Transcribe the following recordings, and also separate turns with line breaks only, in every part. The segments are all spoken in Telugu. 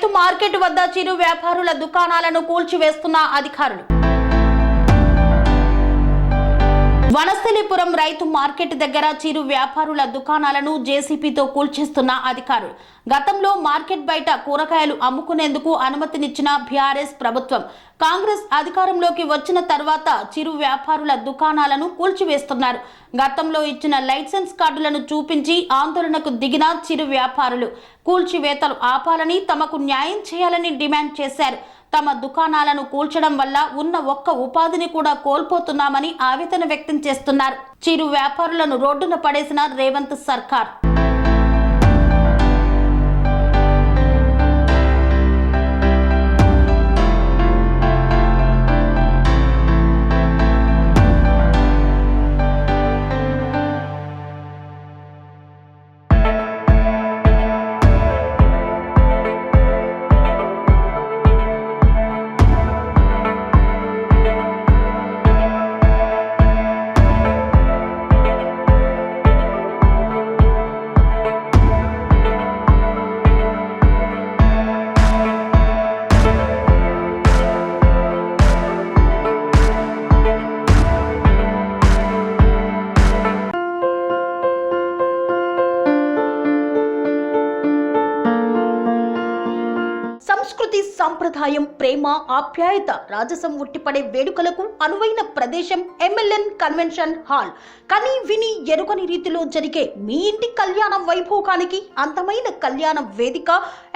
రైతు మార్కెట్ వద్ద చిరు వ్యాపారుల దుకాణాలను కూల్చివేస్తున్న అధికారులు. వనస్థలిపురం రైతు మార్కెట్ దగ్గర చిరు వ్యాపారుల దుకాణాలను జేసీపీతో కూల్చేస్తున్న అధికారులు. గతంలో మార్కెట్ బయట కూరగాయలు అమ్ముకునేందుకు అనుమతినిచ్చిన బీఆర్ఎస్ ప్రభుత్వం కాంగ్రెస్ అధికారంలోకి వచ్చిన తర్వాత చిరు వ్యాపారుల దుకాణాలను కూల్చివేస్తున్నారు. గతంలో ఇచ్చిన లైసెన్స్ కార్డులను చూపించి ఆందోళనకు దిగిన చిరు వ్యాపారులు కూల్చివేతలు ఆపాలని, తమకు న్యాయం చేయాలని డిమాండ్ చేశారు. తమ దుకాణాలను కూల్చడం వల్ల ఉన్న ఒక్క ఉపాధిని కూడా కోల్పోతున్నామని ఆవేదన వ్యక్తం చేస్తున్నారు. చిరు వ్యాపారులను రోడ్డున పడేసిన రేవంత్ సర్కార్. సంస్కృతి, సంప్రదాయం, ప్రేమ, ఆప్యాయత, రాజసం ఉట్టిపడే వేడుకలకు అనువైన ప్రదేశం ఎంఎల్ఎన్ కన్వెన్షన్ హాల్. కని విని ఎరుగని రీతిలో జరిగే మీ ఇంటి కళ్యాణ వైభోగానికి అందమైన కళ్యాణ వేదిక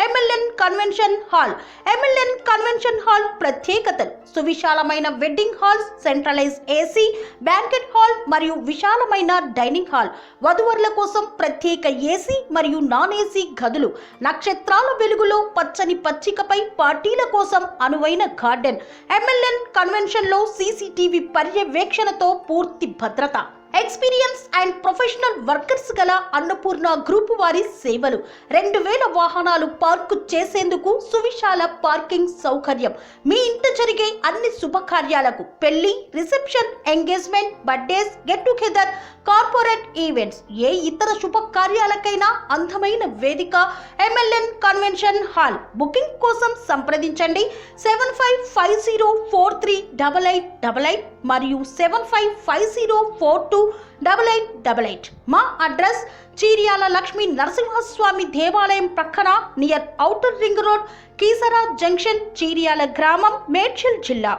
MLN convention hall. MLN convention hall ప్రత్యేకతలు: సువిశాలమైన wedding halls, centralise AC banquet hall మరియు విశాలమైన డైనింగ్ హాల్. వధువరుల కోసం ప్రత్యేక ఏసీ మరియు నాన్ ఏసీ గదులు. నక్షత్రాల వెలుగులో పచ్చని పచ్చికపై పార్టీల కోసం అనువైన గార్డెన్. ఎంఎల్ఎన్ కన్వెన్షన్ లో సీసీటీవీ పర్యవేక్షణతో పూర్తి భద్రత. ఎక్స్పీరియన్స్ అండ్ ప్రొఫెషనల్ వర్కర్స్ గల అన్నపూర్ణ గ్రూప్ వారి సేవలు. 2000 వాహనాలు పార్కు చేసేందుకు సువిశాల పార్కింగ్ సౌకర్యం. మీ ఇంట జరిగే అన్ని శుభకార్యాలకు, పెళ్లి, reception, engagement, birthdays, get together, corporate events, ఏ ఇతర శుభకార్యాలకైనా అందమైన వేదిక ఎంఎల్ఎన్ కన్వెన్షన్ హాల్. బుకింగ్ కోసం సంప్రదించండి 7550438888 మరియు 7550428888. మా అడ్రస్ చీర్యాల లక్ష్మీ నరసింహస్వామి దేవాలయం ప్రక్కన, near outer ring road, Keesara junction, Cheeryal గ్రామం, మేడ్చల్ జిల్లా.